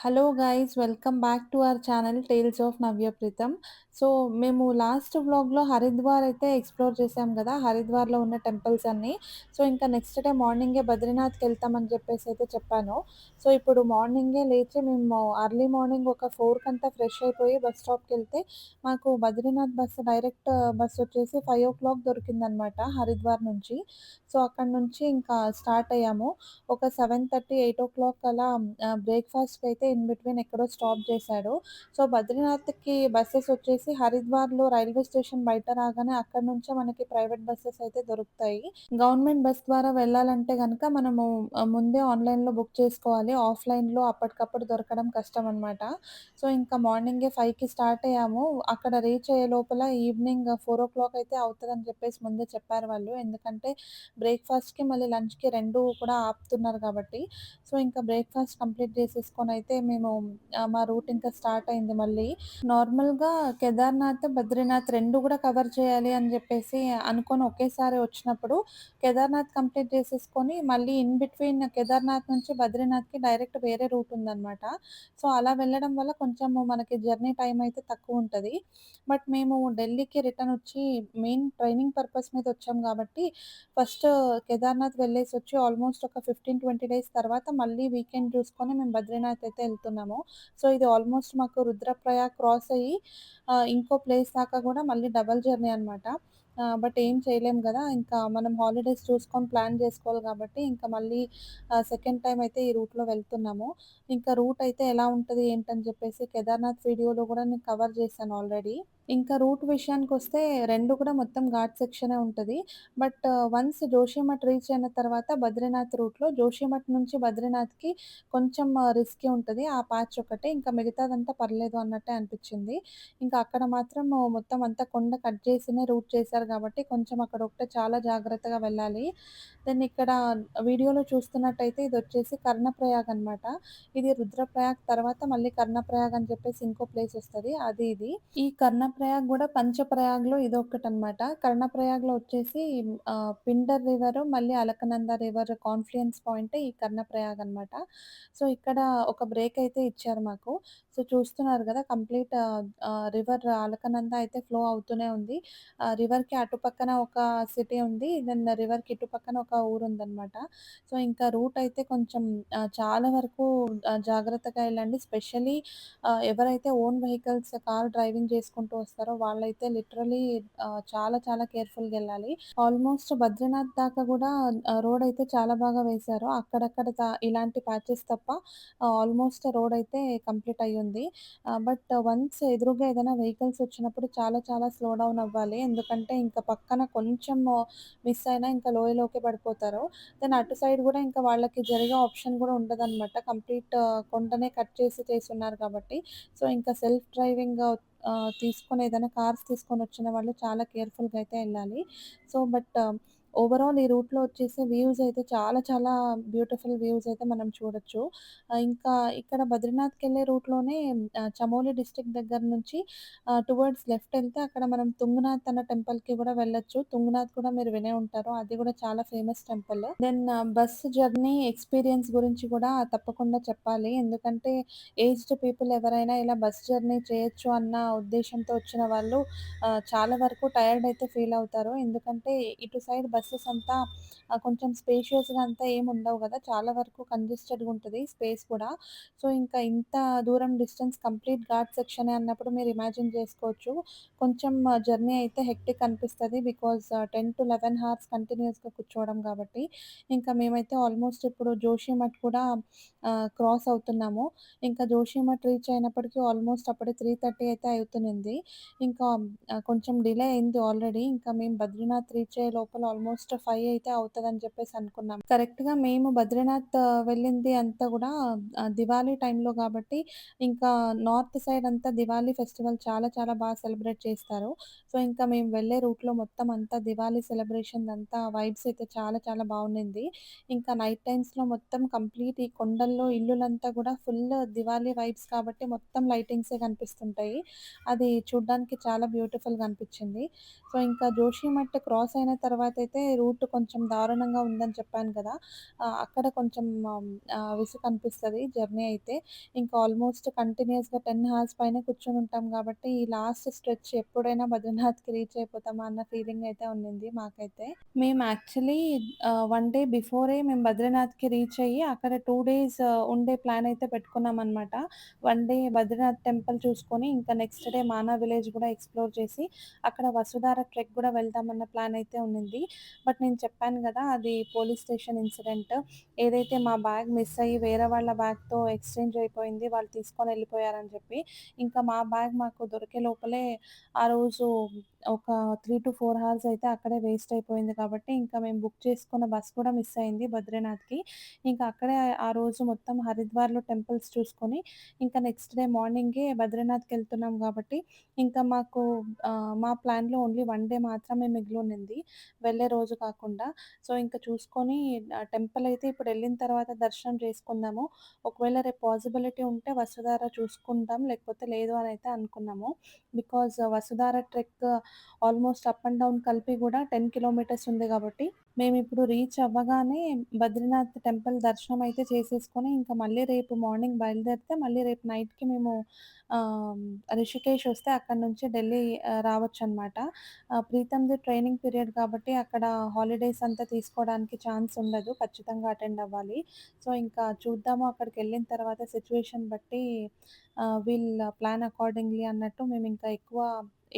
Hello guys, welcome back to our channel tales of Navya Preetham. So మేము last వ్లాగ్లో హరిద్వార్ అయితే explore చేసాం కదా, హరిద్వార్లో ఉన్న టెంపుల్స్ అన్నీ. సో ఇంకా నెక్స్ట్ డే మార్నింగే బద్రీనాథ్కి వెళ్తామని చెప్పేసి అయితే చెప్పాను. సో ఇప్పుడు మార్నింగే లేచి మేము అర్లీ మార్నింగ్ ఒక 4 కంతా ఫ్రెష్ అయిపోయి బస్ స్టాప్కి వెళ్తే మాకు బద్రీనాథ్ బస్సు డైరెక్ట్ బస్ వచ్చేసి 5 o'clock దొరికిందనమాట హరిద్వార్ నుంచి. సో అక్కడ నుంచి ఇంకా స్టార్ట్ అయ్యాము. ఒక 7:30, 8 o'clock అలా బ్రేక్‌ఫాస్ట్‌కైతే ఇన్ బిట్వీన్ ఎక్కడో స్టాప్ చేశాడు. సో, బద్రీనాథ్‌కి బసెస్ వచ్చేసి హరిద్వార్‌లో రైల్వే స్టేషన్ బయట రాగానే అక్కడి నుంచే మనకి ప్రైవేట్ బసెస్ అయితే దొరుకుతాయి. గవర్నమెంట్ బస్ ద్వారా వెళ్ళాలంటే గనక మనము ముందే ఆన్‌లైన్‌లో బుక్ చేసుకోవాలి. ఆఫ్‌లైన్‌లో అప్పటికప్పుడు దొరకడం కష్టమనమాట. సో, ఇంకా మార్నింగే 5కి స్టార్ట్ అయ్యాము. అక్కడ రీచ్ అయ్యే లోపల ఈవినింగ్ 4 అయితే అవుతదని చెప్పేసి ముందే చెప్పారు వాళ్ళు. ఎందుకంటే బ్రేక్‌ఫాస్ట్‌కి మళ్ళీ లంచ్‌కి 2 కూడా ఆపుతున్నారు కాబట్టి. సో, ఇంకా బ్రేక్‌ఫాస్ట్ కంప్లీట్ చేసేసుకొనైతే మేము మా రూట్ ఇంకా స్టార్ట్ అయింది మళ్ళీ. నార్మల్‌గా కేదార్‌నాథ్, బద్రీనాథ్ 2 కూడా కవర్ చేయాలి అని చెప్పేసి అనుకోని ఒకేసారి వచ్చినప్పుడు కేదార్‌నాథ్ కంప్లీట్ చేసేసుకొని మళ్ళీ ఇన్ బిట్వీన్ కేదార్‌నాథ్ నుంచి బద్రీనాథ్‌కి డైరెక్ట్ వేరే రూట్ ఉందనమాట. సో, అలా వెళ్ళడం వల్ల కొంచెము మనకి జర్నీ టైమ్ అయితే తక్కువుంటది. బట్ మేము ఢిల్లీకి రిటర్న్ వచ్చి మెయిన్ ట్రైనింగ్ పర్పస్ మీద వచ్చాం కాబట్టి ఫస్ట్ కేదార్‌నాథ్ వెళ్ళేసొచ్చి ఆల్మోస్ట్ ఒక 15, 20 డేస్ తర్వాత మళ్ళీ వీకెండ్ చూసుకొని మేము బద్రీనాథ్ అయితే ఎళ్తున్నాము. సో, ఇది ఆల్మోస్ట్ మాకు రుద్రప్రయాగ్ క్రాస్ అయ్యి ఇంకో ప్లేస్ దాకా గూడా మళ్ళీ డబుల్ జర్నీ అనమాట. బట్ ఏం చేయలేం గదా! ఇంకా మనం హాలిడేస్ చూసుకొని ప్లాన్ జేసుకోవాలి గాబట్టి, ఇంకా మళ్ళీ సెకండ్ టైమ్ అయితే ఈ రూట్‌లో వెళ్తున్నాము. ఇంకా రూట్ అయితే ఎలా ఉంటది, ఏంటని జెప్పేసి కేదార్‌నాథ్ వీడియోలో గూడా నేను కవర్ చేశాను ఆల్రెడీ. ఇంకా రూట్ విషయానికొస్తే 2 కూడా మొత్తం ఘాట్ సెక్షనే ఉంటది. బట్ వన్స్ జోషిమఠ్ రీచ్ అయిన తర్వాత బద్రీనాథ్ రూట్‌లో జోషిమఠ్ నుంచి బద్రీనాథ్‌కి కొంచెం రిస్కీ ఉంటది. ఆ పాచ్ ఒకటే. ఇంకా మిగతాదంతా పర్లేదు అన్నట్టే అనిపిచ్చింది. ఇంకా అక్కడ మాత్రం మొత్తం అంతా కొండ కట్ చేసినే రూట్ చేశారు కాబట్టి కొంచెం అక్కడొకటే చాలా జాగ్రత్తగా వెళ్ళాలి. దెన్ ఇక్కడ వీడియోలో చూస్తున్నట్టయితే ఇదొచ్చేసి కర్ణప్రయాగ్ అనమాట. ఇది రుద్రప్రయాగ్ తర్వాత మళ్ళీ కర్ణప్రయాగ్ అని చెప్పేసి ఇంకో ప్లేస్ ఒస్తది. అది ఇది. ఈ కర్ణప్రయాగ్ గూడా పంచప్రయాగ్‌లో ఇదొక్కటనమాట. కర్ణప్రయాగ్‌లో వచ్చేసి పిండర్ రివర్, మళ్ళీ అలకనంద రివర్ కాన్‌ఫ్లుయెన్స్ పాయింట్ ఈ కర్ణప్రయాగ్ అనమాట. సో, ఇక్కడ ఒక బ్రేక్ అయితే ఇచ్చారు మాకు. సో, చూస్తున్నారు గదా! కంప్లీట్ రివర్ అలకనంద అయితే ఫ్లో అవుతూనే ఉంది. రివర్‌కి అటుపక్కన ఒక సిటీ ఉంది. దెన్ రివర్‌కి ఇటు పక్కన ఒక ఊరుందనమాట. సో, ఇంకా రూట్ అయితే కొంచెం చాలా వరకు జాగ్రత్తగా ఎళ్ళండి. స్పెషల్లీ ఎవరైతే ఓన్ వెహికల్స్ కార్ డ్రైవింగ్ చేసుకుంటూ వస్తారో వాళ్ళైతే లిటరల్లీ చాలా చాలా కేర్‌ఫుల్‌గెళ్ళాలి. ఆల్మోస్ట్ బద్రీనాథ్ దాకా గూడా రోడ్ అయితే చాలా బాగా వేశారు. అక్కడక్కడ ఇలాంటి ప్యాచెస్ తప్ప ఆల్మోస్ట్ రోడ్ అయితే కంప్లీట్ అయ్యుంది. బట్ వన్స్ ఎదురుగా ఏదైనా వెహికల్స్ వచ్చినప్పుడు చాలా చాలా స్లో డౌన్ అవ్వాలి. ఎందుకంటే ఇంకా పక్కన కొంచెం మిస్ అయినా ఇంకా లోయలోకే పడిపోతారు. దెన్ అటు సైడ్ గూడా ఇంకా వాళ్ళకి జరిగే ఆప్షన్ గూడా ఉండదనమాట. కంప్లీట్ కొండనే కట్ చేసి చేసున్నారు కాబట్టి. సో, ఇంకా సెల్ఫ్ డ్రైవింగ్ తీసుకొని ఏదైనా కార్స్ తీసుకొనొచ్చిన వాళ్ళు చాలా కేర్‌ఫుల్‌గా అయితే ఎళ్ళాలి. సో, బట్ ఓవరాల్ ఈ రూట్‌లో వచ్చేసి వ్యూస్ అయితే చాలా చాలా బ్యూటిఫుల్ వ్యూస్ అయితే మనం చూడొచ్చు. ఇంకా ఇక్కడ బద్రీనాథ్‌కెళ్ళే రూట్‌లోనే చమోలి డిస్ట్రిక్ట్ దగ్గర నుంచి టువర్డ్స్ లెఫ్ట్ ఎళ్తే అక్కడ మనం తుంగనాథ్ అన్న టెంపుల్‌కి గూడా వెళ్ళొచ్చు. తుంగనాథ్ కూడా మీరు వినే ఉంటారు. అది గూడా చాలా famous temple. Then bus journey experience గురించి కూడా తప్పకుండా చెప్పాలి. ఎందుకంటే ఏజ్డ్ పీపుల్ ఎవరైనా ఇలా బస్ జర్నీ చేయొచ్చు అన్న ఉద్దేశ్యంతో వచ్చిన వాళ్ళు చాలా వరకు టైర్డ్ అయితే ఫీల్ అవుతారు. ఎందుకంటే ఇటు సైడ్ బసెస్ అంతా కొంచెం స్పేషియస్‌గా అంతా ఏమి ఉండవు గదా! చాలా వరకు కంజెస్టెడ్‌గా ఉంటది స్పేస్ కూడా. సో, ఇంకా ఇంత దూరం డిస్టెన్స్ కంప్లీట్ ఘాట్ సెక్షనే అన్నప్పుడు మీరు ఇమాజిన్ చేసుకోవచ్చు. కొంచెం జర్నీ అయితే హెక్టిక్ అనిపిస్తది. బికాజ్ 10-11 హార్స్ కంటిన్యూయస్‌గా కూర్చోవడం గాబట్టి. ఇంకా మేమైతే ఆల్మోస్ట్ ఇప్పుడు జోషిమఠ్ కూడా క్రాస్ అవుతున్నాము. ఇంకా జోషిమఠ్ రీచ్ అయినప్పటికి ఆల్మోస్ట్ అప్పుడే 3:30 అయితే అవుతునింది. ఇంకా కొంచెం డిలే అయింది ఆల్రెడీ. ఇంకా మేము బద్రీనాథ్ రీచ్ అయ్యే లోపల ఆల్మోస్ట్ 5 అయితే అవుతదని చెప్పేసి అనుకున్నాం. కరెక్ట్‌గా మేము బద్రీనాథ్ వెళ్ళింది అంతా గూడా దివాళీ టైంలో గాబట్టి, ఇంకా నార్త్ సైడ్ అంతా దివాళీ ఫెస్టివల్ చాలా చాలా సెలబ్రేట్ చేస్తారు. సో, ఇంకా మేము వెళ్ళే రూట్‌లో మొత్తం అంతా దివాళీ సెలబ్రేషన్ అంతా వైబ్స్ అయితే చాలా చాలా బావుండింది. ఇంకా నైట్ టైమ్స్‌లో మొత్తం కంప్లీట్ ఈ కొండల్లో ఇల్లులంతా గూడా ఫుల్ దివాళీ వైబ్స్ కాబట్టి మొత్తం లైటింగ్సే కనిపిస్తుంటాయి. అది చూడ్డానికి చాలా బ్యూటిఫుల్‌గా అనిపిచ్చింది. సో, ఇంకా జోషిమఠ్ క్రాస్ అయిన తర్వాతయితే రూట్ కొంచెం దారుణంగా ఉందని చెప్పాను కదా! అక్కడ కొంచెం విసుగనిపిస్తది జర్నీ అయితే. ఇంకా ఆల్మోస్ట్ కంటిన్యూయస్‌గా 10 హార్స్ పైనే కూర్చొనుంటాం గాబట్టి, ఈ లాస్ట్ స్ట్రెచ్ ఎప్పుడైనా బద్రీనాథ్‌కి రీచ్ అయిపోతామా అన్న ఫీలింగ్ అయితే ఉండింది మాకైతే. మేము యాక్చువల్లీ 1 డే బిఫోరే మేము బద్రీనాథ్‌కి రీచ్ అయ్యి, అక్కడ 2 డేస్ ఉండే ప్లాన్ అయితే పెట్టుకున్నామనమాట. 1 డే బద్రీనాథ్ టెంపుల్ చూసుకొని, ఇంకా నెక్స్ట్ డే మానా విలేజ్ గూడా ఎక్స్‌ప్లోర్ చేసి, అక్కడ వసుధార ట్రెక్ గూడా వెళ్దామన్న ప్లాన్ అయితే ఉండింది. బట్ నేను చెప్పాను గదా! అది పోలీస్ స్టేషన్ ఇన్సిడెంట్. ఏదైతే మా బ్యాగ్ మిస్ అయ్యి వేరే వాళ్ళ బ్యాగ్‌తో ఎక్స్‌చేంజ్ అయిపోయింది. వాళ్ళు తీసుకొనెళ్ళిపోయారని చెప్పి, ఇంకా మా బ్యాగ్ మాకు దొరికే లోపలే ఆ రోజు ఒక 3-4 హార్స్ అయితే అక్కడే వేస్ట్ అయిపోయింది కాబట్టి, ఇంకా మేము బుక్ చేసుకున్న బస్ కూడా మిస్ అయింది బద్రీనాథ్‌కి. ఇంకా అక్కడే ఆ రోజు మొత్తం హరిద్వార్‌లో టెంపుల్స్ చూసుకొని, ఇంకా నెక్స్ట్ డే మార్నింగే బద్రీనాథ్‌కెళ్తున్నాం కాబట్టి, ఇంకా మాకు మా ప్లాన్‌లో ఓన్లీ 1 డే మాత్రమే మిగిలుండింది. వెళ్ళే రోజు కాకుండా. సో, ఇంక చూసుకొని టెంపుల్ అయితే ఇప్పుడెళ్ళిన తర్వాత దర్శనం చేసుకుందాము. ఒకవేళ రేపు పాసిబిలిటీ ఉంటే వసుధార చూసుకుంటాం. లేకపోతే లేదు అనైతే అనుకున్నాము. Because Vasudhara trek almost up and down కలిపి గూడా 10 కిలోమీటర్స్ ఉంది గాబట్టి, మేమిప్పుడు రీచ్ అవ్వగానే బద్రీనాథ్ టెంపుల్ దర్శనం అయితే చేసేసుకొని, ఇంకా మళ్ళీ రేపు మార్నింగ్ బయలుదేరితే మళ్ళీ రేపు నైట్‌కి మేము ఆహ్, రిషికేష్ వస్తే అక్కడి నుంచి ఢిల్లీ రావచ్చనమాట. ప్రీతమ్‌ది ట్రైనింగ్ పీరియడ్ కాబట్టి అక్కడ హాలిడేస్ అంతా తీసుకోవడానికి ఛాన్స్ ఉండదు. ఖచ్చితంగా అటెండ్ అవ్వాలి. సో, ఇంకా చూద్దాము అక్కడికెళ్ళిన తర్వాత సిట్యుయేషన్ బట్టి విల్ ప్లాన్ అకార్డింగ్‌లీ అన్నట్టు మేమింకా ఎక్కువ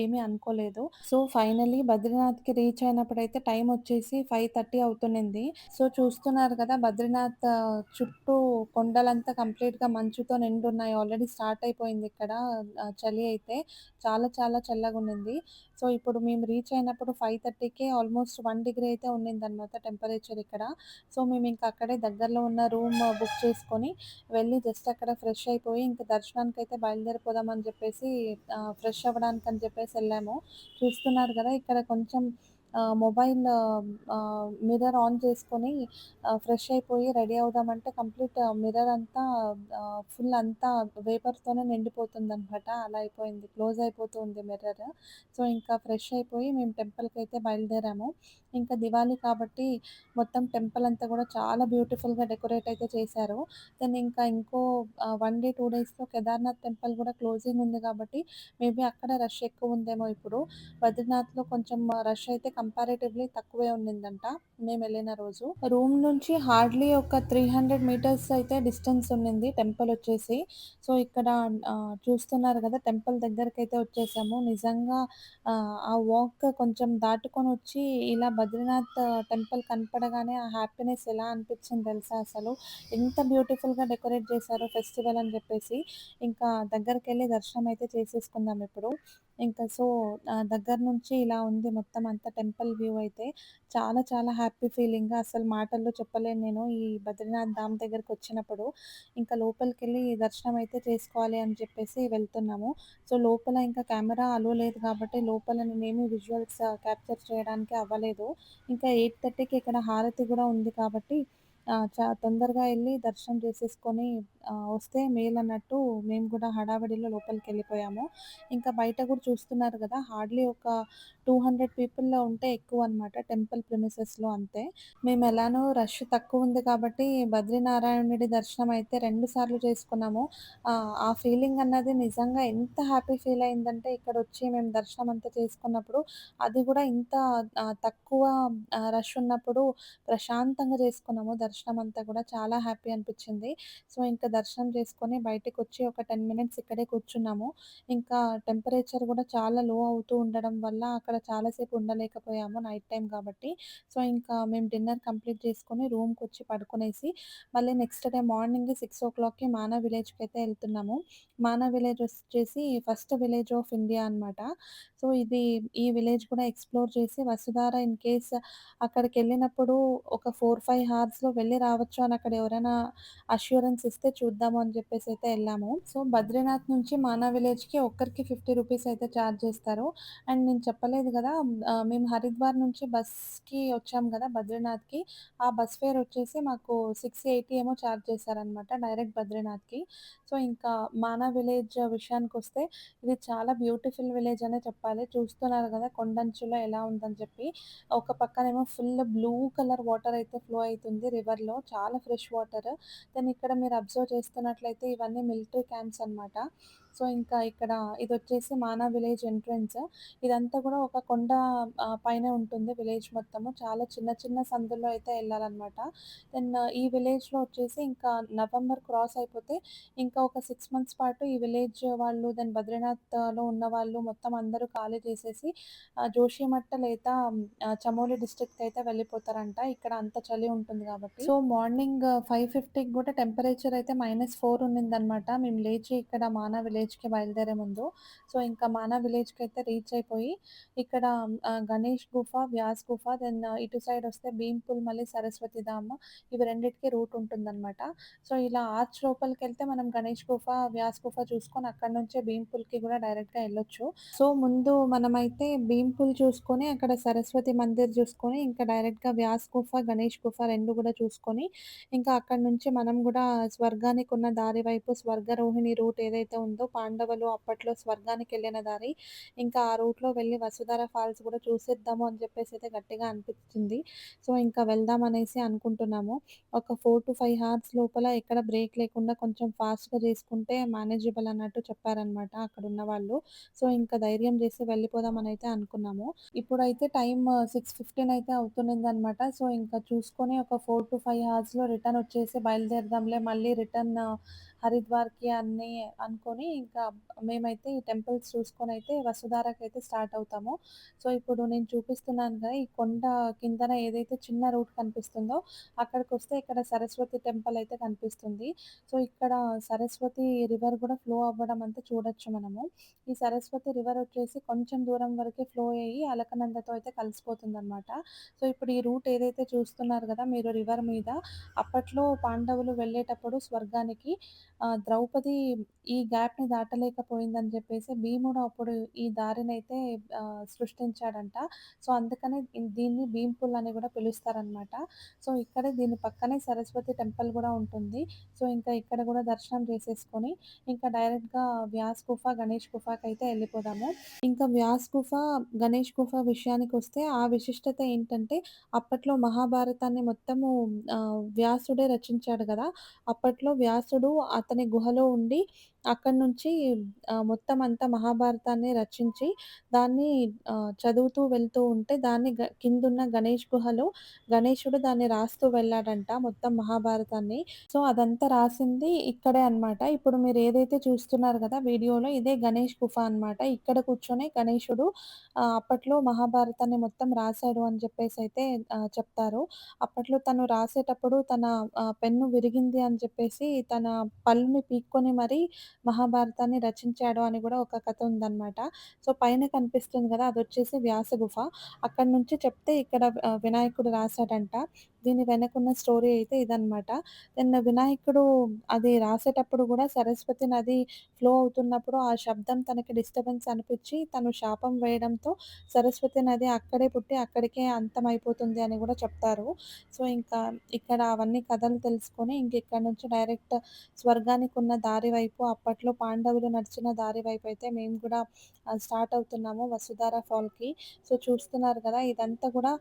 ఏమీ అనుకోలేదు. సో, ఫైనల్లీ బద్రీనాథ్‌కి రీచ్ అయినప్పుడైతే టైమొచ్చేసి 5:30 అవుతున్నింది. సో, చూస్తున్నారు కదా! బద్రీనాథ్ చుట్టూ కొండలంతా కంప్లీట్‌గా మంచుతో నిండున్నాయి. ఆల్రెడీ స్టార్ట్ అయిపోయిందిక్కడ చలి అయితే. చాలా చాలా చల్లగుండింది. సో, ఇప్పుడు మేము రీచ్ అయినప్పుడు 5:30కే ఆల్మోస్ట్ 1 డిగ్రీ అయితే ఉండిందనమాట టెంపరేచర్ ఇక్కడ. సో, మేమింక అక్కడే దగ్గరలో ఉన్న రూమ్ బుక్ చేసుకొని, వెళ్ళి జస్ట్ అక్కడ ఫ్రెష్ అయిపోయి, ఇంక దర్శనానికైతే బయలుదేరిపోదామని చెప్పేసి ఫ్రెష్ అవ్వడానికని చెప్పేసి ఎళ్ళాము. చూస్తున్నారు గదా! ఇక్కడ కొంచెం మొబైల్ మిర్రర్ ఆన్ చేసుకొని ఫ్రెష్ అయిపోయి రెడీ అవుదామంటే కంప్లీట్ మిర్రర్ అంతా ఫుల్ అంతా వేపర్‌తోనే నిండిపోతుందనమాట. అలా అయిపోయింది. క్లోజ్ అయిపోతూ ఉంది మిర్రర్. సో, ఇంకా ఫ్రెష్ అయిపోయి మేము టెంపుల్‌కైతే బయలుదేరాము. ఇంకా దివాళీ కాబట్టి మొత్తం టెంపుల్ అంతా గూడా చాలా బ్యూటిఫుల్‌గా డెకరేట్ అయితే చేశారు. దెన్ ఇంకా ఇంకో 1 డే, 2 డేస్‌లో కేదార్‌నాథ్ టెంపుల్ గూడా క్లోజింగ్ ఉంది కాబట్టి, మేబీ అక్కడ రష్ ఎక్కువుందేమో ఇప్పుడు. బద్రీనాథ్‌లో కొంచెం రష్ అయితే కంపారేటివ్‌లీ తక్కువే ఉండిందంట మేమెళ్ళిన రోజు. రూమ్ నుంచి హార్డ్‌లీ ఒక 300 మీటర్స్ అయితే డిస్టెన్స్ ఉండింది టెంపులొచ్చేసి. సో, ఇక్కడ చూస్తున్నారు గదా! టెంపుల్ దగ్గరకైతే వచ్చేసాము. నిజంగా ఆ వాక్ కొంచెం దాటుకొనొచ్చి ఇలా బద్రీనాథ్ టెంపుల్ కనపడగానే ఆ హ్యాపీనెస్ ఎలా అనిపిచ్చింది తెలుసా అసలు. ఎంత బ్యూటిఫుల్‌గా డెకరేట్ చేశారో ఫెస్టివల్ అని జెప్పేసి. ఇంకా దగ్గరికెళ్ళి దర్శనం అయితే చేసేసుకుందాం ఇప్పుడు. ఇంకా సో, దగ్గర నుంచి ఇలా ఉంది మొత్తం అంతా టెంపుల్ వ్యూ అయితే. చాలా చాలా హ్యాపీ ఫీలింగ్ అసలు మాటల్లో చెప్పలేను నేను ఈ బద్రీనాథ్ ధామ్ దగ్గరకొచ్చినప్పుడు. ఇంకా లోపలికెళ్ళి దర్శనం అయితే చేసుకోవాలి అని చెప్పేసి వెళ్తున్నాము. సో, లోపల ఇంకా కెమెరా అలో లేదు కాబట్టి లోపల నేనేమి విజువల్స్ క్యాప్చర్ చేయడానికి అవ్వలేదు. ఇంకా 8:30కి ఇక్కడ హారతి గూడా ఉంది కాబట్టి తొందరగా ఎళ్లి దర్శనం చేసేసుకొని వస్తే మేలన్నట్టు మేము గూడా హడావిడిలో లోపలికెళ్ళిపోయాము. ఇంకా బయట గూడా చూస్తున్నారు గదా! హార్డ్‌లీ ఒక 200 పీపుల్ ఉంటే ఎక్కువనమాట టెంపుల్ ప్రిమిసెస్‌లో అంతే. మేమెలానో రష్ తక్కువుంది కాబట్టి బద్రీనారాయణుడి దర్శనం అయితే 2 సార్లు చేసుకున్నాము. ఆ ఫీలింగ్ అన్నది నిజంగా ఎంత హ్యాపీ ఫీల్ అయిందంటే ఇక్కడొచ్చి మేము దర్శనం అంతా చేసుకున్నప్పుడు, అది గూడా ఇంత తక్కువ రష్ ఉన్నప్పుడు ప్రశాంతంగా చేసుకున్నాము దర్శనం అంతా గూడా చాలా హ్యాపీ అనిపిచ్చింది. సో, ఇంకా దర్శనం చేసుకొని బయటికొచ్చి ఒక 10 మినిట్స్ ఇక్కడే కూర్చున్నాము. ఇంకా టెంపరేచర్ గూడా చాలా లో అవుతూ ఉండడం వల్ల అక్కడ చాలా సేపు ఉండలేకపోయాము నైట్ టైమ్ కాబట్టి. సో, ఇంకా మేము డిన్నర్ కంప్లీట్ చేసుకొని రూమ్‌కొచ్చి పడుకునేసి, మళ్ళీ నెక్స్ట్ డే మార్నింగ్ 6:00కి మానా విలేజ్‌కైతే ఎళ్తున్నాము. మానా విలేజ్ వచ్చేసి ఫస్ట్ విలేజ్ ఆఫ్ ఇండియా అనమాట. సో, ఈ విలేజ్ కూడా ఎక్స్‌ప్లోర్ చేసి వసుధార ఇన్ కేస్ అక్కడికెళ్ళినప్పుడు ఒక 4, 5 హార్స్‌లో వెళ్లి రావచ్చు అని అక్కడ ఎవరైనా అష్యూరెన్స్ ఇస్తే చూద్దాము అని చెప్పేసయితే ఎళ్ళాము. సో, బద్రీనాథ్ నుంచి మానా విలేజ్‌కి ఒక్కరికి 50 రూపీస్ అయితే చార్జ్ చేస్తారు. అండ్ నేను చెప్పలేదు గదా! మేము హరిద్వార్ నుంచి బస్‌కి వచ్చాం గదా! బద్రీనాథ్‌కి. ఆ బస్ ఫేర్ వచ్చేసి మాకు 680 ఏమో చార్జ్ చేశారనమాట డైరెక్ట్ బద్రీనాథ్‌కి. సో, ఇంకా మానా విలేజ్ విషయానికొస్తే ఇది చాలా బ్యూటిఫుల్ విలేజ్ అనే చెప్పాలి. చూస్తున్నారు గదా! కొండంచులో ఎలా ఉందని చెప్పి. ఒక పక్కనేమో ఫుల్ బ్లూ కలర్ వాటర్ అయితే ఫ్లో అయితుంది రివర్‌లో. చాలా ఫ్రెష్ వాటర్. దెన్ ఇక్కడ మీరు అబ్జర్వ్ చేస్తున్నట్లయితే ఇవన్నీ మిలిటరీ క్యాంప్స్ అనమాట. సో, ఇంకా ఇక్కడ ఇదొచ్చేసి మానా విలేజ్ ఎంట్రన్స్. ఇదంతా గూడా ఒక కొండ పైనే ఉంటుంది విలేజ్ మొత్తము. చాలా చిన్న చిన్న సందుల్లో అయితే ఎళ్ళాలనమాట. దెన్ ఈ విలేజ్‌లో వచ్చేసి ఇంకా నవంబర్ క్రాస్ అయిపోతే ఇంకా ఒక 6 మంత్స్ పాటు ఈ విలేజ్ వాళ్ళు దెన్ బద్రీనాథ్‌లో ఉన్నవాళ్ళు మొత్తం అందరూ ఖాళీ చేసేసి జోషిమట్ట లేదా చమోలి డిస్ట్రిక్ట్‌కి అయితే వెళ్ళిపోతారంట. ఇక్కడ అంత చలి ఉంటుంది గాబట్టి. సో, మార్నింగ్ 5:50కి గూడా టెంపరేచర్ అయితే -4 ఉన్నిందనమాట. మేము లేచి ఇక్కడ మానా విలేజ్‌కి బయలుదేరే ముందు. సో, ఇంకా మానా విలేజ్‌కైతే రీచ్ అయిపోయి ఇక్కడ గణేష్ గుఫ, వ్యాస్ గుఫ దెన్ ఇటు సైడ్ వస్తే భీమ్‌పుల్ మళ్ళీ సరస్వతి ధామ్ ఇవి రెండిటికి రూట్ ఉంటుందనమాట. సో, ఇలా ఆర్చ్ లోపలికెళ్తే మనం గణేష్ గుఫ, వ్యాస్ గుఫ చూసుకొని అక్కడి నుంచే భీమ్‌పుల్‌కి గూడా డైరెక్ట్‌గా ఎళ్ళొచ్చు. సో, ముందు మనమైతే భీమ్‌పుల్ చూసుకొని అక్కడ సరస్వతి మందిర్ చూసుకొని ఇంకా డైరెక్ట్‌గా వ్యాస్ గుఫ, గణేష్ గుఫ 2 గూడా చూసుకొని ఇంకా అక్కడి నుంచి మనం గూడా స్వర్గానికున్న దారి వైపు స్వర్గరోహిణి రూట్ ఏదైతే ఉందో పాండవులు అప్పట్లో స్వర్గానికెళ్ళిన దారి ఇంకా ఆ రూట్‌లో వెళ్ళి వసుధర ఫాల్స్ గూడా చూసేద్దాము అని చెప్పేసయితే గట్టిగా అనిపిచ్చింది. సో, ఇంకా వెళ్దామనేసి అనుకుంటున్నాము. ఒక 4-5 హార్స్ లోపల ఎక్కడ బ్రేక్ లేకుండా కొంచెం ఫాస్ట్‌గా చేసుకుంటే మేనేజబుల్ అన్నట్టు చెప్పారనమాట అక్కడున్న వాళ్ళు. సో, ఇంకా ధైర్యం చేసి వెళ్ళిపోదామనైతే అనుకున్నాము. ఇప్పుడైతే టైమ్ 6:15 అయితే అవుతున్నిందనమాట. సో, ఇంకా చూసుకొని ఒక 4-5 అవర్స్‌లో రిటర్న్ వచ్చేసి బయలుదేరదాంలే మళ్ళీ రిటర్న్ హరిద్వార్‌కి అని అనుకోని ఇంకా మేమైతే ఈ టెంపుల్స్ చూసుకొనైతే వసుధారకైతే స్టార్ట్ అవుతాము. సో, ఇప్పుడు నేను చూపిస్తున్నాను కదా! ఈ కొండ కిందన ఏదైతే చిన్న రూట్ కనిపిస్తుందో అక్కడికొస్తే ఇక్కడ సరస్వతి టెంపుల్ అయితే కనిపిస్తుంది. సో, ఇక్కడ సరస్వతి రివర్ కూడా ఫ్లో అవ్వడం అంతా చూడొచ్చు మనము. ఈ సరస్వతి రివర్ వచ్చేసి కొంచెం దూరం వరకే ఫ్లో అయ్యి అలకనందతో అయితే కలిసిపోతుందనమాట. సో, ఇప్పుడు ఈ రూట్ ఏదైతే చూస్తున్నారు గదా మీరు రివర్ మీద, అప్పట్లో పాండవులు వెళ్ళేటప్పుడు స్వర్గానికి ద్రౌపది ఈ గ్యాప్‌ని దాటలేకపోయిందని చెప్పేసి భీముడు అప్పుడు ఈ దారినైతే సృష్టించాడంట. సో, అందుకనే దీన్ని భీమ్‌పుల్ అని గూడా పిలుస్తారనమాట. సో, ఇక్కడే దీని పక్కనే సరస్వతి టెంపుల్ గూడా ఉంటుంది. సో, ఇంకా ఇక్కడ గూడా దర్శనం చేసేసుకొని ఇంకా డైరెక్ట్‌గా వ్యాస్ గుఫ, గణేష్ గుఫకైతే ఎళ్ళిపోదాము. ఇంకా వ్యాస్ గుఫ, గణేష్ గుఫ విషయానికొస్తే ఆ విశిష్టత ఏంటంటే, అప్పట్లో మహాభారతాన్ని మొత్తము వ్యాసుడే రచించాడు గదా! అప్పట్లో వ్యాసుడు అతని గుహలో ఉండి అక్కడి నుంచి మొత్తం అంతా మహాభారతాన్ని రచించి దాన్ని చదువుతూ వెళ్తూ ఉంటే దాన్ని కిందున్న గణేష్ గుహలో గణేశుడు దాన్ని రాస్తూ వెళ్ళాడంట మొత్తం మహాభారతాన్ని. సో, అదంతా రాసింది ఇక్కడే అనమాట. ఇప్పుడు మీరు ఏదైతే చూస్తున్నారు గదా! వీడియోలో ఇదే గణేష్ గుఫ అనమాట. ఇక్కడ కూర్చొని గణేశుడు అప్పట్లో మహాభారతాన్ని మొత్తం రాసాడు అని చెప్పేసైతే చెప్తారు. అప్పట్లో తను రాసేటప్పుడు తన పెన్ను విరిగింది అని చెప్పేసి తన పళ్ళుని పీక్కొని మరీ మహాభారతాన్ని రచించాడు అని గూడా ఒక కథ ఉందనమాట. సో, పైన కనిపిస్తుంది గదా! అదొచ్చేసి వ్యాస గుఫ. అక్కడి నుంచి చెప్తే ఇక్కడ వినాయకుడు రాసాడంట. దీని వెనకున్న స్టోరీ అయితే ఇదనమాట. దెన్ వినాయకుడు అది రాసేటప్పుడు గూడా సరస్వతి నది ఫ్లో అవుతున్నప్పుడు ఆ శబ్దం తనకి డిస్టర్బెన్స్ అనిపిచ్చి తను శాపం వేయడంతో సరస్వతి నది అక్కడే పుట్టి అక్కడికే అంతమైపోతుంది అని గూడా చెప్తారు. సో, ఇంకా ఇక్కడ అవన్నీ కథలు తెలుసుకొని ఇంకిక్కడి నుంచి డైరెక్ట్ స్వర్గానికున్న దారి వైపు అప్పట్లో పాండవులు నడిచిన దారి వైపయితే మేము కూడా స్టార్ట్ అవుతున్నాము వసుధార ఫాల్‌కి. సో, చూస్తున్నారు గదా! ఇదంతా గూడా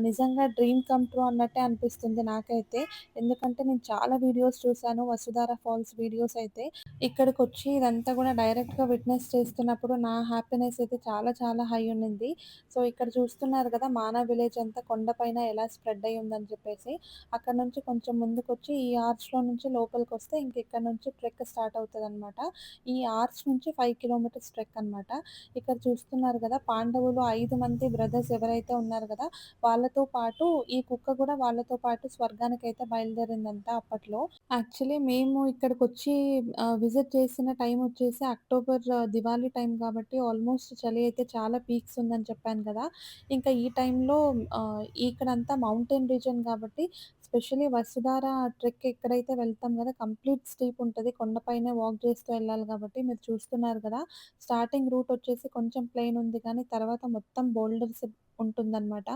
నిజంగా డ్రీమ్ కమ్ ట్రూ అన్నట్టే అనిపిస్తుంది నాకైతే. ఎందుకంటే నేను చాలా వీడియోస్ చూసాను వసుధార ఫాల్స్ వీడియోస్ అయితే. ఇక్కడికొచ్చి ఇదంతా గూడా డైరెక్ట్‌గా విట్‌నెస్ చేస్తున్నప్పుడు నా హ్యాపీనెస్ అయితే చాలా చాలా హై ఉండింది. సో, ఇక్కడ చూస్తున్నారు గదా! మానా విలేజ్ అంతా కొండపైన ఎలా స్ప్రెడ్ అయ్యి ఉందని చెప్పేసి. అక్కడ నుంచి కొంచెం ముందుకొచ్చి ఈ ఆర్చ్‌లో నుంచి లోపలికొస్తే ఇంక ఇక్కడ నుంచి ట్రెక్ స్టార్ట్ అవుతదనమాట. ఈ ఆర్చ్ నుంచి 5 కిలోమీటర్స్ ట్రెక్ అనమాట. ఇక్కడ చూస్తున్నారు గదా! పాండవులు 5 మంది బ్రదర్స్ ఎవరైతే ఉన్నారు గదా! వాళ్ళతో పాటు ఈ కుక్క గూడా వాళ్ళతో పాటు స్వర్గానికైతే బయలుదేరిందంట అప్పట్లో. యాక్చువల్లీ మేము ఇక్కడికొచ్చి విజిట్ చేసిన టైం వచ్చేసి అక్టోబర్ దివాళీ టైం కాబట్టి ఆల్మోస్ట్ చలి అయితే చాలా పీక్స్ ఉందని చెప్పాను కదా! ఇంకా ఈ టైంలో ఇక్కడంతా మౌంటైన్ రీజియన్ కాబట్టి స్పెషల్లీ వసుధార ట్రెక్ ఎక్కడైతే వెళ్తాం గదా! కంప్లీట్ స్టీప్ ఉంటది. కొండపైనే వాక్ చేస్తూ ఎళ్ళాలి గాబట్టి మీరు చూస్తున్నారు గదా! స్టార్టింగ్ రూట్ వచ్చేసి కొంచెం ప్లెయిన్ ఉంది కానీ తర్వాత మొత్తం బోల్డర్స్ ఉంటుందనమాట.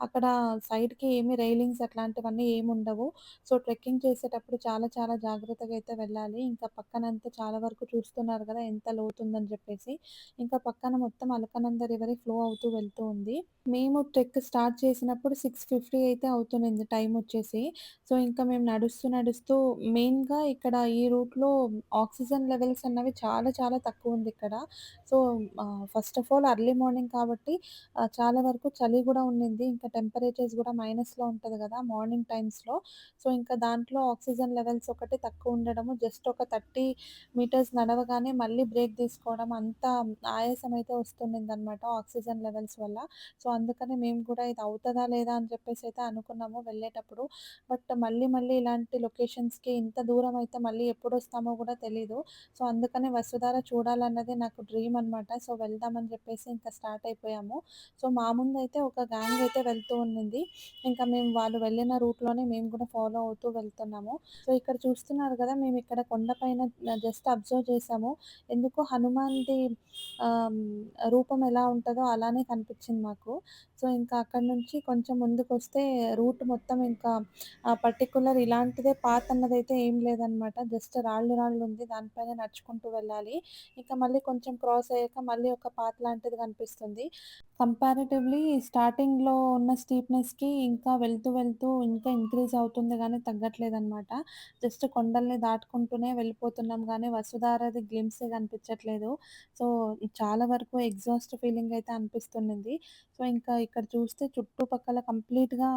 అక్కడ సైడ్‌కి ఏమి రైలింగ్స్ అట్లాంటివన్నీ ఏముండవు. సో, ట్రెక్కింగ్ చేసేటప్పుడు చాలా చాలా జాగ్రత్తగా అయితే వెళ్ళాలి. ఇంకా పక్కనంతా చాలా వరకు చూస్తున్నారు గదా! ఎంత లోతుందని జెప్పేసి. ఇంకా పక్కన మొత్తం అలకనంద రివరే ఫ్లో అవుతూ వెళ్తూ ఉంది. మేము ట్రెక్ స్టార్ట్ చేసినప్పుడు 6:50 అయితే అవుతునింది టైమొచ్చేసి. సో, ఇంకా మేము నడుస్తూ, నడుస్తూ మెయిన్‌గా ఇక్కడ ఈ రూట్‌లో ఆక్సిజన్ లెవెల్స్ అన్నవి చాలా, చాలా తక్కువుందిక్కడ. So, first of all early morning కాబట్టి చాలా వరకు చలి గూడా ఉండింది. ఇంకా టెంపరేచర్స్ గూడా మైనస్‌లో ఉంటది గదా! మార్నింగ్ టైమ్స్‌లో. సో, ఇంకా దాంట్లో ఆక్సిజన్ లెవెల్స్ ఒకటి తక్కువుండడము, జస్ట్ ఒక 30 మీటర్స్ నడవగానే మళ్ళీ బ్రేక్ తీసుకోవడం అంత ఆయాసం అయితే వస్తుండిందనమాట ఆక్సిజన్ లెవెల్స్ వల్ల. సో, అందుకని మేము కూడా ఇది అవుతదా లేదా అని చెప్పేసయితే అనుకున్నాము వెళ్ళేటప్పుడు. బట్ మళ్ళీ మళ్ళీ ఇలాంటి లొకేషన్స్‌కి ఇంత దూరం అయితే మళ్ళీ ఎప్పుడొస్తామో గూడా తెలీదు. సో, అందుకని వసుధార చూడాలన్నదే నాకు డ్రీమ్ అనమాట. సో, వెళ్దామని చెప్పేసి ఇంకా స్టార్ట్ అయిపోయాము. సో, మా ముందయితే ఒక గ్యాంగ్ అయితే వెళ్తూ ఉండింది. ఇంకా మేము వాళ్ళు వెళ్ళిన రూట్‌లోనే మేము కూడా ఫాలో అవుతూ వెళ్తున్నాము. సో, ఇక్కడ చూస్తున్నారు గదా! మేమిక్కడ కొండపైన జస్ట్ అబ్జర్వ్ చేసాము. ఎందుకో హనుమాన్‌ది ఆహ్, రూపం ఎలా ఉంటదో అలానే కనిపించింది మాకు. సో, ఇంకా అక్కడి నుంచి కొంచెం ముందుకొస్తే రూట్ మొత్తం ఇంకా పర్టిక్యులర్ ఇలాంటిదే పాత్ అన్నదైతే ఏం లేదనమాట. జస్ట్ రాళ్ళు రాళ్ళు ఉంది. దానిపైన నడుచుకుంటూ వెళ్ళాలి. ఇంకా మళ్ళీ కొంచెం క్రాస్ అయ్యాక మళ్ళీ ఒక పాత్ లాంటిది కనిపిస్తుంది. కంపారిటివ్‌లీ స్టార్టింగ్‌లో ఉన్న స్టీప్‌నెస్‌కి ఇంకా వెళ్తూ, వెళ్తూ ఇంకా ఇంక్రీజ్ అవుతుంది గానీ తగ్గట్లేదనమాట. జస్ట్ కొండల్ని దాటుకుంటూనే వెళ్ళిపోతున్నాం గానీ వసుధారది గ్లింప్సే కనిపించట్లేదు. సో, చాలా వరకు ఎగ్జాస్ట్ ఫీలింగ్ అయితే అనిపిస్తుండింది. సో, ఇంకా ఇక్కడ చూస్తే చుట్టుపక్కల కంప్లీట్‌గా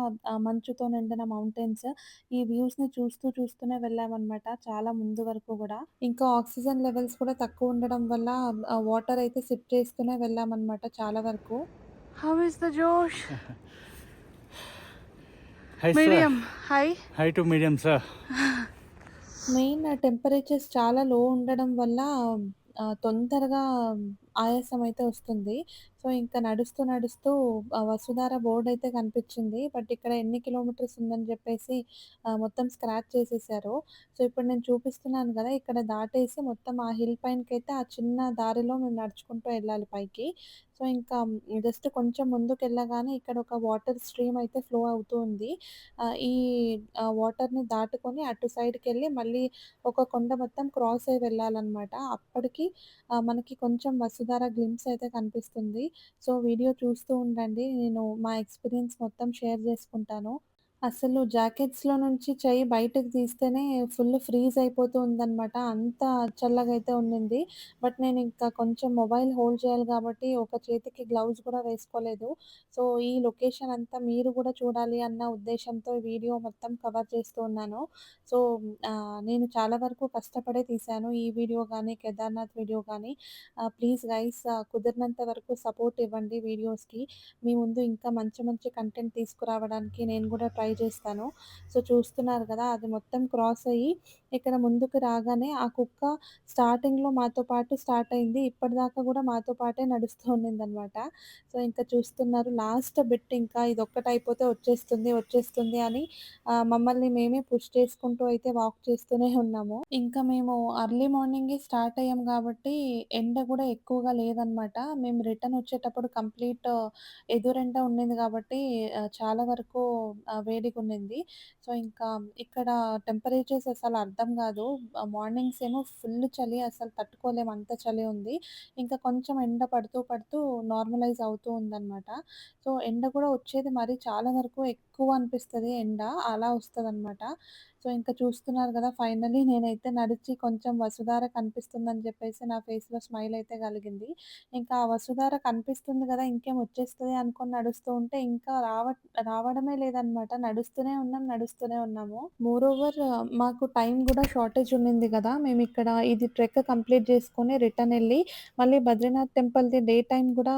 మంచుతో నిండిన మౌంటైన్స్. ఈ వ్యూస్‌ని చూస్తూ చూస్తూనే వెళ్ళామనమాట చాలా ముందు వరకు గూడా. ఇంకా ఆక్సిజన్ లెవెల్స్ కూడా తక్కువుండడం వల్ల వాటర్ అయితే సిప్ చేస్తూనే వెళ్ళామనమాట చాలా వరకు. How is the Josh? Hi, sir. Medium. High. High to medium, sir. Main temperatures చాలా లో ఉండడం వల్ల తొందరగా ఆయాసం అయితే వస్తుంది. సో, ఇంకా నడుస్తూ, నడుస్తూ వసుధార బోర్డయితే కనిపిచ్చింది. బట్ ఇక్కడ ఎన్ని కిలోమీటర్స్ ఉందని జెప్పేసి మొత్తం స్క్రాచ్ చేసేసారు. సో, ఇప్పుడు నేను చూపిస్తున్నాను గదా! ఇక్కడ దాటేసి మొత్తం ఆ హిల్ పైనకైతే ఆ చిన్న దారిలో మేము నడుచుకుంటూ ఎళ్ళాలి పైకి. సో, ఇంకా జస్ట్ కొంచెం ముందుకెళ్ళగానే ఇక్కడ ఒక వాటర్ స్ట్రీమ్ అయితే ఫ్లో అవుతూ ఉంది. ఈ వాటర్‌ని దాటుకొని అటు సైడ్‌కెళ్ళి మళ్ళీ ఒక కొండ మొత్తం క్రాస్ అయ్యి వెళ్ళాలనమాట. అప్పటికి మనకి కొంచెం వసుధార గ్లింప్స్ అయితే కనిపిస్తుంది. సో, వీడియో చూస్తూ ఉండండి. నేను మా ఎక్స్‌పీరియన్స్ మొత్తం షేర్ జేసుకుంటాను. అసలు జాకెట్స్‌లో నుంచి చెయ్యి బయటకి తీస్తేనే ఫుల్ ఫ్రీజ్ అయిపోతూ ఉందనమాట. అంత చల్లగైతే ఉండింది. బట్ నేనింకా కొంచెం మొబైల్ హోల్డ్ చేయాలి గాబట్టి ఒక చేతికి గ్లౌస్ కూడా వేసుకోలేదు. సో, ఈ లొకేషన్ అంతా మీరు గూడా చూడాలి అన్న ఉద్దేశ్యంతో ఈ వీడియో మొత్తం కవర్ చేస్తూ ఉన్నాను. సో, నేను చాలా వరకు కష్టపడే తీశాను. ఈ వీడియో గానీ, కేదార్‌నాథ్ వీడియో గానీ. ప్లీజ్ గైస్ కుదిరినంత వరకు సపోర్ట్ ఇవ్వండి వీడియోస్‌కి. మీ ముందు ఇంకా మంచి మంచి కంటెంట్ తీసుకురావడానికి నేను గూడా ట్రై చేస్తాను. సో, చూస్తున్నారు గదా! అది మొత్తం క్రాస్ అయ్యి ఇక్కడ ముందుకు రాగానే ఆ కుక్క స్టార్టింగ్‌లో మాతో పాటు స్టార్ట్ అయింది. ఇప్పటిదాకా గూడా మాతో పాటే నడుస్తూ ఉండిందనమాట. సో, ఇంకా చూస్తున్నారు లాస్ట్ బిట్ ఇంకా ఇదొక్కటయిపోతే వచ్చేస్తుంది, వచ్చేస్తుంది అని మమ్మల్ని మేమే పుష్ చేసుకుంటూ అయితే వాక్ చేస్తూనే ఉన్నాము. ఇంకా మేము అర్లీ మార్నింగే స్టార్ట్ అయ్యాం గాబట్టి ఎండ గూడా ఎక్కువగా లేదనమాట. మేము రిటర్న్ వచ్చేటప్పుడు కంప్లీట్ ఎదురెండ ఉండింది గాబట్టి చాలా వరకు వేడిగుండింది. సో, ఇంకా ఇక్కడ టెంపరేచర్స్ అసలు అర్థం గాదు. మార్నింగ్స్ ఏమో ఫుల్ చలి అసలు తట్టుకోలేము అంత చలి ఉంది. ఇంకా కొంచెం ఎండ పడుతూ పడుతూ నార్మలైజ్ అవుతూ ఉందనమాట. సో, ఎండ కూడా వచ్చేది మరి చాలా వరకు ఎక్కువ అనిపిస్తది ఎండ. అలా వస్తదనమాట. సో, ఇంకా చూస్తున్నారు గదా! ఫైనల్లీ నేనైతే నడిచి కొంచెం వసుధార కనిపిస్తుందని జెప్పేసి నా ఫేస్‌లో స్మైల్ అయితే కలిగింది. ఇంకా ఆ వసుధార కనిపిస్తుంది గదా! ఇంకేం వచ్చేస్తది అనుకోని నడుస్తూ ఉంటే ఇంకా రావడమే లేదనమాట. నడుస్తూనే ఉన్నాం, నడుస్తూనే ఉన్నాము. మోరోవర్ మాకు టైం గూడా షార్టేజ్ ఉండింది గదా! మేమిక్కడ ఇది ట్రెక్ కంప్లీట్ జేసుకొని రిటర్న్ ఎళ్లి మళ్ళీ బద్రీనాథ్ టెంపుల్‌ది డే టైమ్ గూడా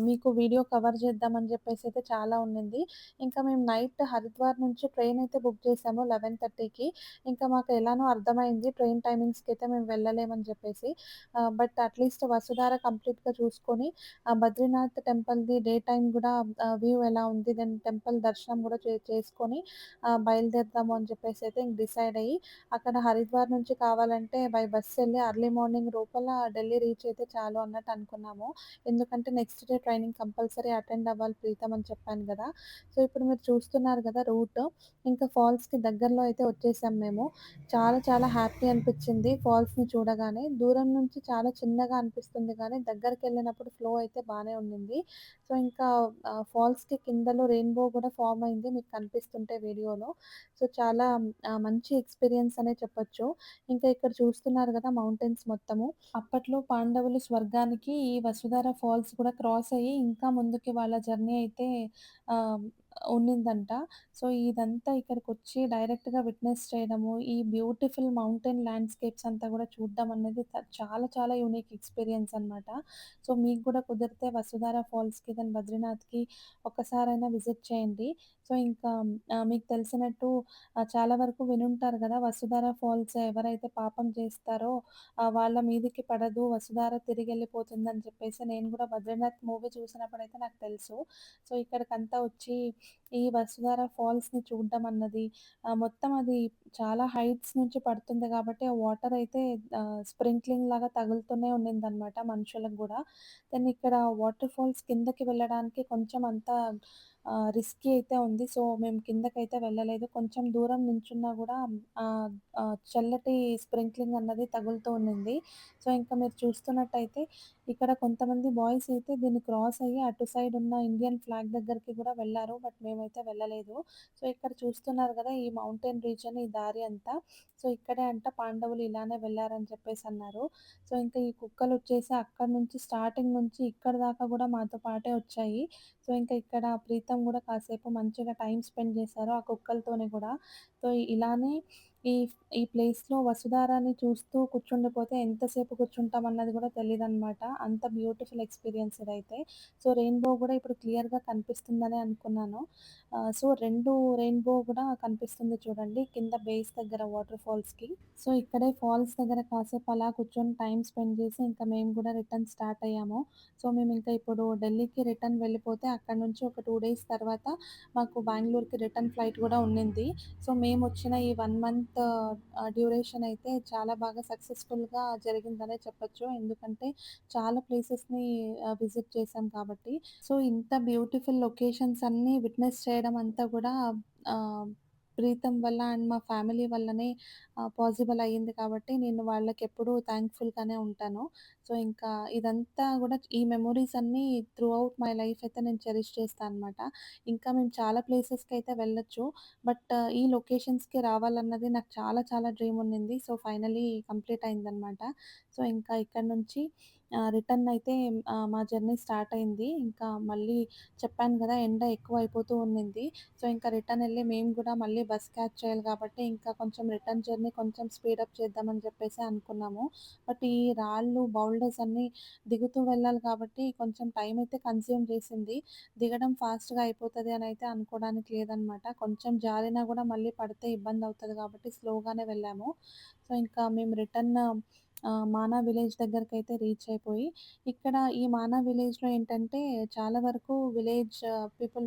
మీకు వీడియో కవర్ చేద్దామని జెప్పేసయితే చాలా ఉండింది. ఇంకా మేము నైట్ హరిద్వార్ నుంచి ట్రైన్ అయితే బుక్ చేసాము 11:30కి. ఇంకా మాకు ఎలానో అర్థమైంది ట్రైన్ టైమింగ్స్‌కైతే మేము వెళ్ళలేమని చెప్పేసి. బట్ అట్‌లీస్ట్ వసుధార కంప్లీట్‌గా చూసుకొని బద్రీనాథ్ టెంపుల్‌ది డే టైమ్ గూడా వ్యూ ఎలా ఉంది, దెన్ టెంపుల్ దర్శనం గూడా చేసుకొని బయలుదేరుదాము అని చెప్పేసైతే ఇంక డిసైడ్ అయ్యి, అక్కడ హరిద్వార్ నుంచి కావాలంటే బై బస్సెళ్ళి ఎర్లీ మార్నింగ్ లోపల ఢిల్లీ రీచ్ అయితే చాలు అన్నట్టు అనుకున్నాము. ఎందుకంటే next day training compulsory attend అవ్వాలి ప్రీతం అని చెప్పాను గదా! సో, ఇప్పుడు మీరు చూస్తున్నారు గదా రూట్. ఇంకా ఫాల్స్‌కి దగ్గరలో అయితే వచ్చేసాం మేము. చాలా చాలా హ్యాపీ అనిపిచ్చింది ఫాల్స్‌ని చూడగానే. దూరం నుంచి చాలా చిన్నగా అనిపిస్తుంది గానీ, దగ్గరికెళ్ళినప్పుడు ఫ్లో అయితే బానే ఉండింది. సో, ఇంకా ఫాల్స్‌కి కిందలో రెయిన్‌బో గూడా ఫార్మ్ అయింది మీకు కనిపిస్తుంటే వీడియోలో. సో, చాలా మంచి ఎక్స్‌పీరియన్స్ అనే చెప్పొచ్చు. ఇంకా ఇక్కడ చూస్తున్నారు గదా మౌంటైన్స్ మొత్తము. అప్పట్లో పాండవులు స్వర్గానికి ఈ వసుధార ఫాల్స్ కూడా క్రాస్ అయ్యి ఇంకా ముందుకి వాళ్ళ జర్నీ అయితే ఆహ్, ఉన్నిందంట. సో, ఇదంతా ఇక్కడికొచ్చి డైరెక్ట్‌గా విట్నెస్ చేయడము, ఈ బ్యూటిఫుల్ మౌంటైన్ ల్యాండ్‌స్కేప్స్ అంతా గూడా చూడ్డం అనేది చాలా చాలా యూనిక్ ఎక్స్‌పీరియన్స్ అనమాట. సో, మీకు గూడా కుదిరితే వసుధార ఫాల్స్‌కి, దెన్ బద్రీనాథ్‌కి ఒక్కసారైనా విజిట్ చేయండి. సో, ఇంకా మీకు తెలిసినట్టు చాలా వరకు వినుంటారు గదా! వసుధార ఫాల్స్ ఎవరైతే పాపం చేస్తారో వాళ్ళ మీదకి పడదు, వసుధార తిరిగెళ్ళిపోతుందని చెప్పేసి నేను గూడా 'బద్రీనాథ్' మూవీ చూసినప్పుడైతే నాకు తెలుసు. సో, ఇక్కడికంతా వచ్చి ఈ వసుధార ఫాల్స్‌ని చూడడం అన్నది మొత్తం అది చాలా హైట్స్ నుంచి పడుతుంది గాబట్టి, ఆ వాటర్ అయితే స్ప్రింక్లింగ్ లాగా తగులుతూనే ఉండిందనమాట మనుషులకు గూడా. దెన్ ఇక్కడ వాటర్ ఫాల్స్ కిందకి వెళ్ళడానికి కొంచెం అంతా రిస్కీ అయితే ఉంది. సో, మేము కిందకైతే వెళ్ళలేదు. కొంచెం దూరం నించున్నా గూడా ఆహ్, చల్లటి స్ప్రింక్లింగ్ అన్నది తగులుతూ ఉండింది. సో, ఇంకా మీరు చూస్తున్నట్టయితే ఇక్కడ కొంతమంది బాయ్స్ అయితే దీన్ని క్రాస్ అయ్యి అటు సైడ్ ఉన్న ఇండియన్ ఫ్లాగ్ దగ్గరికి గూడా వెళ్లారు. బట్ మేమైతే వెళ్ళలేదు. సో, ఇక్కడ చూస్తున్నారు గదా! ఈ మౌంటైన్ రీజియన్ ఈ దారి అంతా. సో, ఇక్కడే అంట పాండవులు ఇలానే వెళ్లారని చెప్పేసన్నారు. సో, ఇంకా ఈ కుక్కలొచ్చేసి అక్కడి నుంచి స్టార్టింగ్ నుంచి ఇక్కడి దాకా గూడా మాతో పాటే వచ్చాయి. సో, ఇంకా ఇక్కడ ప్రీతం గూడా కాసేపు మంచిగా టైమ్ స్పెండ్ చేశారు ఆ కుక్కలతోని గూడా. సో, ఇలానే ఈ ఈ ప్లేస్‌లో వసుధారాని చూస్తూ కూర్చుండిపోతే ఎంతసేపు కూర్చుంటామన్నది గూడా తెలీదనమాట. అంత బ్యూటిఫుల్ ఎక్స్‌పీరియన్స్ ఇదైతే. సో, రెయిన్‌బో గూడా ఇప్పుడు క్లియర్‌గా కనిపిస్తుందనే అనుకున్నాను. సో, 2 రెయిన్‌బో గూడా కనిపిస్తుంది చూడండి కింద బేస్ దగ్గర వాటర్ ఫాల్స్‌కి. సో, ఇక్కడే ఫాల్స్ దగ్గర కాసేపు అలా కూర్చొని టైమ్ స్పెండ్ చేసి ఇంకా మేము గూడా రిటర్న్ స్టార్ట్ అయ్యాము. సో, మేమింకా ఇప్పుడు ఢిల్లీకి రిటర్న్ వెళ్ళిపోతే అక్కడి నుంచి ఒక 2 డేస్ తర్వాత మాకు బెంగుళూరుకి రిటర్న్ ఫ్లైట్ గూడా ఉండింది. సో, మేమొచ్చిన ఈ 1 మంత్ డ్యూరేషన్ అయితే చాలా బాగా సక్సెస్‌ఫుల్‌గా జరిగిందనే చెప్పొచ్చు. ఎందుకంటే చాలా ప్లేసెస్‌ని విజిట్ చేశాం కాబట్టి. సో, ఇంత బ్యూటిఫుల్ లొకేషన్స్ అన్నీ విట్నెస్ చేయడం అంతా గూడా ఆహ్, ప్రీతం వల్ల అండ్ మా ఫ్యామిలీ వల్లనే పాసిబుల్ అయ్యింది కాబట్టి నేను వాళ్ళకెప్పుడూ థాంక్‌ఫుల్‌గానే ఉంటాను. సో, ఇంకా ఇదంతా గూడా ఈ మెమోరీస్ అన్నీ త్రూ ఔట్ మై లైఫ్ అయితే నేను చెరిష్ చేస్తా అనమాట. ఇంకా మేము చాలా ప్లేసెస్‌కైతే వెళ్ళొచ్చు. బట్ ఈ లొకేషన్స్‌కి రావాలన్నది నాకు చాలా చాలా డ్రీమ్ ఉండింది. సో, ఫైనల్లీ కంప్లీట్ అయిందనమాట. సో, ఇంకా ఇక్కడి నుంచి రిటర్న్ అయితే మా జర్నీ స్టార్ట్ అయింది. ఇంకా మళ్ళీ చెప్పాను గదా! ఎండ ఎక్కువైపోతూ ఉండింది. సో, ఇంకా రిటర్న్ ఎళ్ళి మేము గూడా మళ్ళీ బస్ క్యాచ్ చేయాలి కాబట్టి ఇంకా కొంచెం రిటర్న్ జర్నీ కొంచెం స్పీడప్ చేద్దామని చెప్పేసి అనుకున్నాము. బట్ ఈ రాళ్ళు, బౌల్డర్స్ అన్నీ దిగుతూ వెళ్ళాలి కాబట్టి కొంచెం టైం అయితే కన్జ్యూమ్ చేసింది. దిగడం ఫాస్ట్‌గా అయిపోతది అనయితే అనుకోడానికి లేదనమాట. కొంచెం జారినా గూడా మళ్ళీ పడితే ఇబ్బందవుతది కాబట్టి స్లోగానే వెళ్ళాము. సో, ఇంకా మేము రిటర్న్ మానా విలేజ్ దగ్గరకైతే రీచ్ అయిపోయి, ఇక్కడ ఈ మానా విలేజ్‌లో ఏంటంటే చాలా వరకు విలేజ్ పీపుల్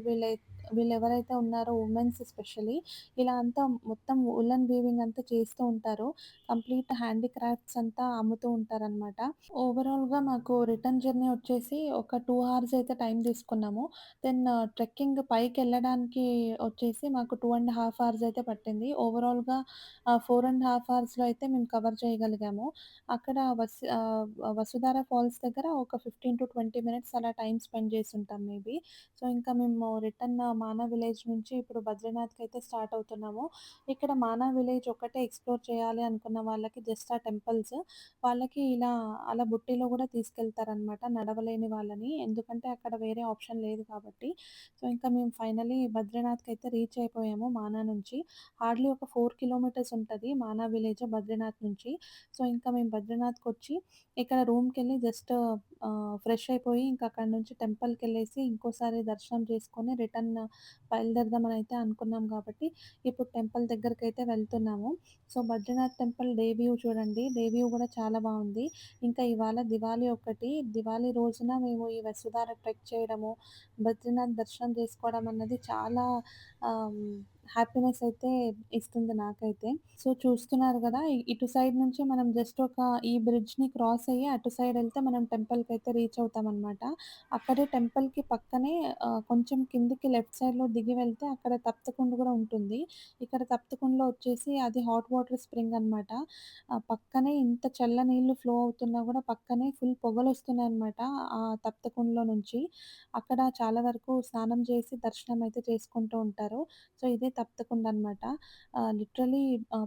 వీళ్ళెవరైతే ఉన్నారో వుమెన్స్ ఎస్పెషల్లీ ఇలా అంతా మొత్తం వులెన్ వీవింగ్ అంతా చేస్తూ ఉంటారు. కంప్లీట్ హ్యాండీక్రాఫ్ట్స్ అంతా అమ్ముతూ ఉంటారనమాట. ఓవరాల్‌గా మాకు రిటర్న్ జర్నీ వచ్చేసి ఒక 2 అవర్స్ అయితే టైం తీసుకున్నాము. దెన్ ట్రెక్కింగ్ పైకెళ్ళడానికి వచ్చేసి మాకు 2½ అవర్స్ అయితే పట్టింది. ఓవరాల్‌గా 4½ అవర్స్‌లో అయితే మేము కవర్ చేయగలిగాము. అక్కడ వసుధార ఫాల్స్ దగ్గర ఒక 15-20 మినిట్స్ అలా టైమ్ స్పెండ్ చేసుంటాం మేబీ. సో, ఇంకా మేము రిటర్న్ మానా విలేజ్ నుంచి ఇప్పుడు బద్రీనాథ్‌కైతే స్టార్ట్ అవుతున్నాము. ఇక్కడ మానా విలేజ్ ఒక్కటే ఎక్స్‌ప్లోర్ చేయాలి అనుకున్న వాళ్ళకి జస్ట్ ఆ టెంపుల్స్ వాళ్ళకి ఇలా అలా బుట్టిలో గూడా తీసుకెళ్తారనమాట నడవలేని వాళ్ళని. ఎందుకంటే అక్కడ వేరే ఆప్షన్ లేదు కాబట్టి. సో, ఇంకా మేము ఫైనల్లీ బద్రీనాథ్‌కైతే రీచ్ అయిపోయాము మానా నుంచి. హార్డ్‌లీ ఒక 4 కిలోమీటర్స్ ఉంటది మానా విలేజ్ బద్రీనాథ్ నుంచి. సో, ఇంకా మేము బద్రీనాథ్‌కొచ్చి ఇక్కడ రూమ్‌కెళ్ళి జస్ట్ ఫ్రెష్ అయిపోయి ఇంక అక్కడి నుంచి టెంపుల్‌కెళ్ళేసి ఇంకోసారి దర్శనం చేసుకొని రిటర్న్ బయలుదేరదామనయితే అనుకున్నాం కాబట్టి ఇప్పుడు టెంపుల్ దగ్గరికైతే వెళ్తున్నాము. So, Badrinath temple day view చూడండి. డే వ్యూ గూడా చాలా బావుంది. ఇంకా ఇవాళ దివాళీ ఒకటి. దివాళీ రోజున మేము ఈ వసుధార ట్రెక్ చేయడము, బద్రీనాథ్ దర్శనం చేసుకోవడం అన్నది చాలా ఆహ్, హ్యాపీనెస్ అయితే ఇస్తుంది నాకైతే. సో, చూస్తున్నారు గదా! ఇటు సైడ్ నుంచి మనం జస్ట్ ఈ బ్రిడ్జ్‌ని క్రాస్ అయ్యి అటు సైడ్ ఎళ్తే మనం టెంపుల్‌కైతే రీచ్ అవుతామనమాట. అక్కడే టెంపుల్‌కి పక్కనే కొంచెం కిందకి లెఫ్ట్ సైడ్‌లో దిగి వెళ్తే అక్కడ తప్తకుండ గూడా ఉంటుంది. ఇక్కడ తప్తకుండలో వచ్చేసి అది హాట్ వాటర్ స్ప్రింగ్ అనమాట. పక్కనే ఇంత చల్ల నీళ్లు ఫ్లో అవుతున్నా గూడా పక్కనే ఫుల్ పొగలొస్తున్నాయన్నమాట. ఆ తప్తకుండలో నుంచి. అక్కడ చాలా వరకు స్నానం చేసి దర్శనం అయితే చేసుకుంటూ ఉంటారు. సో, ఇదే తప్తకుండ అనమాట. లిటరల్లీ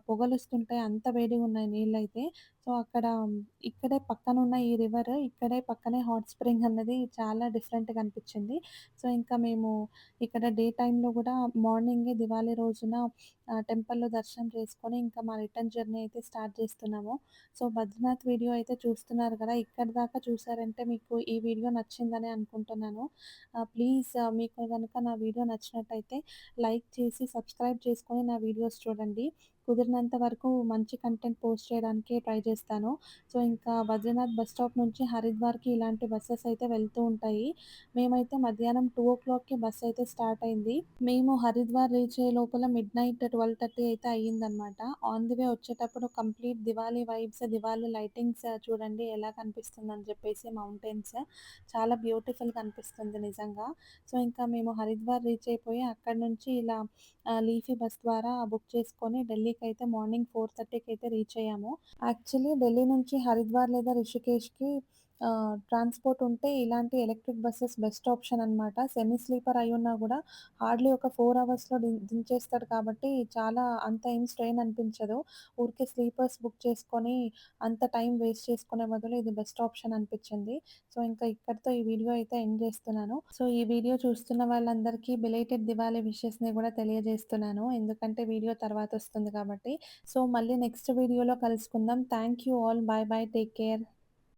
పొగలొస్తుంటాయి. అంత వేడిగున్నాయి నీళ్ళైతే. సో, ఇక్కడే పక్కనున్న ఈ రివర్ ఇక్కడే పక్కనే హాట్ స్ప్రింగ్ అన్నది చాలా డిఫరెంట్‌గా అనిపిచ్చింది. సో, ఇంకా మేము ఇక్కడ డే టైమ్‌లో గూడా మార్నింగే దివాళీ రోజున టెంపుల్‌లో దర్శనం చేసుకొని ఇంకా మా రిటర్న్ జర్నీ అయితే స్టార్ట్ చేస్తున్నాము. సో, బద్రీనాథ్ వీడియో అయితే చూస్తున్నారు కదా! ఇక్కడి దాకా చూసారంటే మీకు ఈ వీడియో నచ్చిందనే అనుకుంటున్నాను. ప్లీజ్ మీకు గనుక నా వీడియో నచ్చినట్టయితే లైక్ చేసి, సబ్స్క్రైబ్ చేసుకొని నా వీడియోస్ చూడండి. కుదిరినంత వరకు మంచి కంటెంట్ పోస్ట్ చేయడానికే ట్రై చేస్తాను. సో, ఇంకా బద్రీనాథ్ బస్ స్టాప్ నుంచి హరిద్వార్‌కి ఇలాంటి బసెస్ అయితే వెళ్తూ ఉంటాయి. మేమైతే మధ్యాహ్నం 2:00కి బస్ అయితే స్టార్ట్ అయింది. మేము హరిద్వార్ రీచ్ అయ్యే లోపల మిడ్‌నైట్ 12:30 అయితే అయ్యిందనమాట. ఆన్ ది వే వచ్చేటప్పుడు complete Diwali vibes, Diwali lightings చూడండి ఎలా కనిపిస్తుందని చెప్పేసి మౌంటైన్స్ చాలా బ్యూటిఫుల్‌గా అనిపిస్తుంది నిజంగా. సో, ఇంకా మేము హరిద్వార్ రీచ్ అయిపోయి అక్కడి నుంచి ఇలా లీఫీ బస్ ద్వారా బుక్ చేసుకొని ఢిల్లీకైతే మార్నింగ్ 4:30కి అయితే రీచ్ అయ్యాము. యాక్చువల్లీ ఢిల్లీ నుంచి హరిద్వార్ లేదా రిషికేష్‌కి ట్రాన్స్‌పోర్ట్ ఉంటే ఇలాంటి ఎలక్ట్రిక్ బసెస్ బెస్ట్ ఆప్షన్ అనమాట. సెమీ స్లీపర్ అయ్యున్నా గూడా హార్డ్‌లీ ఒక 4 అవర్స్‌లో దించేస్తాడు కాబట్టి చాలా అంత ఏం స్ట్రెయిన్ అనిపించదు. ఊరికే స్లీపర్స్ బుక్ చేసుకొని అంత టైం వేస్ట్ చేసుకునే బదులు ఇది బెస్ట్ ఆప్షన్ అనిపిచ్చింది. సో, ఇంకా ఇక్కడితో ఈ వీడియో అయితే ఎండ్ చేస్తున్నాను. సో, ఈ వీడియో చూస్తున్న వాళ్ళందరికీ బిలేటెడ్ దివాళీ విషెస్‌ని గూడా తెలియజేస్తున్నాను. ఎందుకంటే వీడియో తర్వాతొస్తుంది కాబట్టి. సో, మళ్ళీ నెక్స్ట్ వీడియోలో కలుసుకుందాం. Thank you all. By by. Take care.